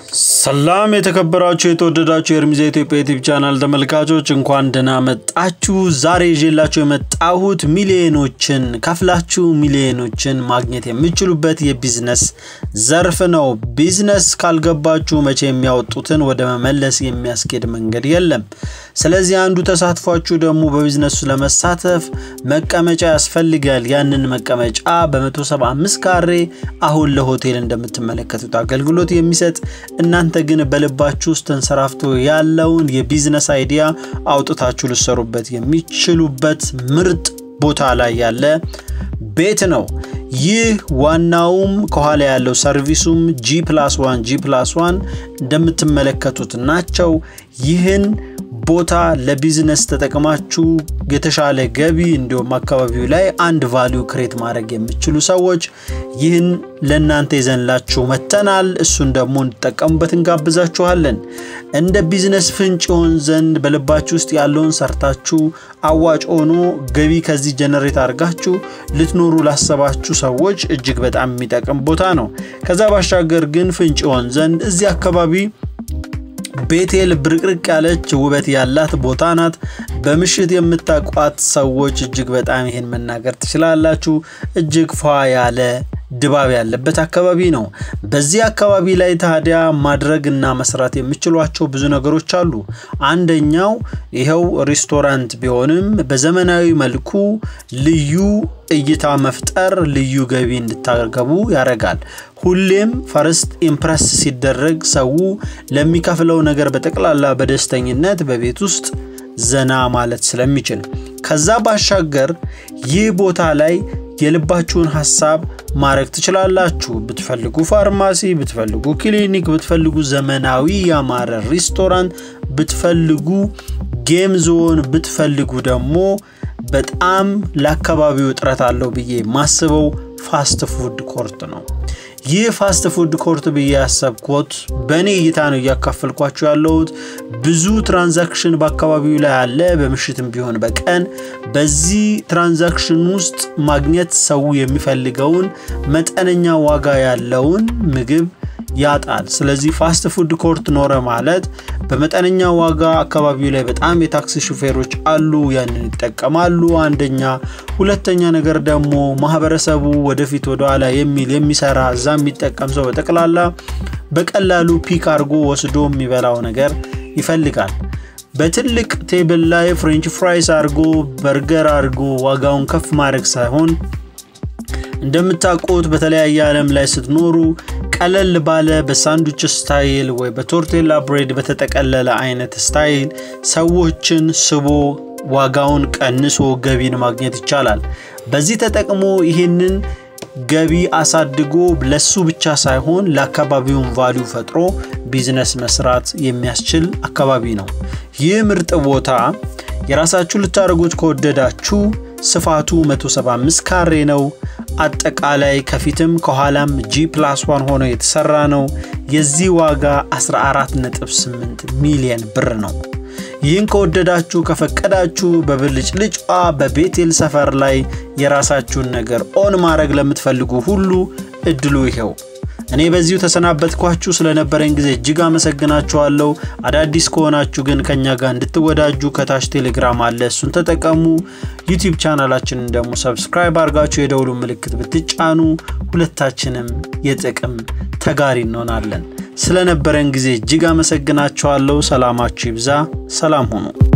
ሰላም የተከበራችሁ የተወደዳችሁ የርሚዛ ኢትዮጵያ ዩቲዩብ ቻናል ተመልካቾች እንኳን ደህና መጣችሁ። ዛሬ ይዤላችሁ የመጣሁት ሚሊዮኖችን ከፍላችሁ ሚሊዮኖችን ማግኘት የምትችሉበት የቢዝነስ ዘርፍ ነው። ቢዝነስ ካልገባችሁ መቼ የሚያወጡትን ወደ መመለስ የሚያስኬድ መንገድ የለም። ስለዚህ አንዱ ተሳትፏችሁ ደግሞ በቢዝነሱ ለመሳተፍ መቀመጫ ያስፈልጋል። ያንን መቀመጫ በ175 ካሬ አሁን ለሆቴል እንደምትመለከቱት አገልግሎት የሚሰጥ እናንተ ግን በልባችሁ ውስጥ ተንሰራፍቶ ያለውን የቢዝነስ አይዲያ አውጥታችሁ ልትሰሩበት የሚችሉበት ምርጥ ቦታ ላይ ያለ ቤት ነው። ይህ ዋናውም ከኋላ ያለው ሰርቪሱም G+1 እንደምትመለከቱት ናቸው። ይህን ቦታ ለቢዝነስ ተጠቅማችሁ የተሻለ ገቢ እንዲሁም አካባቢው ላይ አንድ ቫልዩ ክሬት ማድረግ የሚችሉ ሰዎች ይህን ለእናንተ ይዘንላችሁ መተናል። እሱን ደግሞ እንድትጠቀሙበት እንጋብዛችኋለን። እንደ ቢዝነስ ፍንጭ ይሆን ዘንድ በልባችሁ ውስጥ ያለውን ሰርታችሁ አዋጭ ሆኖ ገቢ ከዚህ ጀነሬት አድርጋችሁ ልትኖሩ ላሰባችሁ ሰዎች እጅግ በጣም የሚጠቅም ቦታ ነው። ከዛ ባሻገር ግን ፍንጭ ይሆን ዘንድ እዚህ አካባቢ ቤቴል ብርቅርቅ ያለች ውበት ያላት ቦታ ናት። በምሽት የምታቋት ሰዎች እጅግ በጣም ይሄን መናገር ትችላላችሁ። እጅግ ፏ ያለ ድባብ ያለበት አካባቢ ነው። በዚህ አካባቢ ላይ ታዲያ ማድረግና መስራት የሚችሏቸው ብዙ ነገሮች አሉ። አንደኛው ይሄው ሬስቶራንት ቢሆንም በዘመናዊ መልኩ ልዩ እይታ መፍጠር ልዩ ገቢ እንድታገቡ ያረጋል። ሁሌም ፈርስት ኢምፕረስ ሲደረግ ሰው ለሚከፍለው ነገር በተቀላላ በደስተኝነት በቤት ውስጥ ዘና ማለት ስለሚችል ከዛ ባሻገር ይህ ቦታ ላይ የልባችሁን ሐሳብ ማረክ ትችላላችሁ። ብትፈልጉ ፋርማሲ፣ ብትፈልጉ ክሊኒክ፣ ብትፈልጉ ዘመናዊ ያማረ ሬስቶራንት፣ ብትፈልጉ ጌም ዞን፣ ብትፈልጉ ደግሞ በጣም ለአካባቢው ጥረት አለው ብዬ ማስበው ፋስት ፉድ ኮርት ነው። ይህ ፋስት ፉድ ኮርት ብዬ ያሰብኩት በኔ እይታ ነው ያካፈልኳችሁ ያለሁት። ብዙ ትራንዛክሽን በአካባቢው ላይ አለ፣ በምሽትም ቢሆን በቀን። በዚህ ትራንዛክሽን ውስጥ ማግኘት ሰው የሚፈልገውን መጠነኛ ዋጋ ያለውን ምግብ ያጣል። ስለዚህ ፋስት ፉድ ኮርት ኖረ ማለት በመጠነኛ ዋጋ አካባቢው ላይ በጣም የታክሲ ሹፌሮች አሉ፣ ያንን ይጠቀማሉ። አንደኛ ሁለተኛ ነገር ደግሞ ማህበረሰቡ ወደፊት ወደኋላ የሚሰራ እዛም የሚጠቀም ሰው በተቀላላ በቀላሉ ፒክ አርጎ ወስዶ የሚበላው ነገር ይፈልጋል። በትልቅ ቴብል ላይ ፍሬንች ፍራይስ አርጎ በርገር አርጎ ዋጋውን ከፍ ማድረግ ሳይሆን እንደምታውቁት በተለያየ ዓለም ላይ ስትኖሩ ቀለል ባለ በሳንድዊች ስታይል ወይ በቶርቴላ ብሬድ በተጠቀለለ አይነት ስታይል ሰዎችን ስቦ ዋጋውን ቀንሶ ገቢን ማግኘት ይቻላል። በዚህ ተጠቅሞ ይሄንን ገቢ አሳድጎ ለሱ ብቻ ሳይሆን ለአካባቢውን ቫልዩ ፈጥሮ ቢዝነስ መስራት የሚያስችል አካባቢ ነው። ይህ ምርጥ ቦታ የራሳችሁ ልታረጉት ከወደዳችሁ ስፋቱ 175 ካሬ ነው። አጠቃላይ ከፊትም ከኋላም G+1 ሆኖ የተሰራ ነው። የዚህ ዋጋ 14.8 ሚሊዮን ብር ነው። ይህን ከወደዳችሁ ከፈቀዳችሁ በብልጭልጭ በቤቴል ሰፈር ላይ የራሳችሁን ነገር ኦን ማድረግ ለምትፈልጉ ሁሉ እድሉ ይሄው። እኔ በዚሁ ተሰናበትኳችሁ። ስለነበረን ጊዜ እጅግ አመሰግናችኋለሁ። አዳዲስ ከሆናችሁ ግን ከኛ ጋር እንድትወዳጁ ከታች ቴሌግራም አለ፣ እሱን ተጠቀሙ። ዩቲዩብ ቻናላችንን ደግሞ ሰብስክራይብ አድርጋችሁ የደውሉ ምልክት ብትጫኑ ሁለታችንም የጥቅም ተጋሪ እንሆናለን። ስለነበረን ጊዜ እጅግ አመሰግናችኋለሁ። ሰላማችሁ ይብዛ። ሰላም ሁኑ።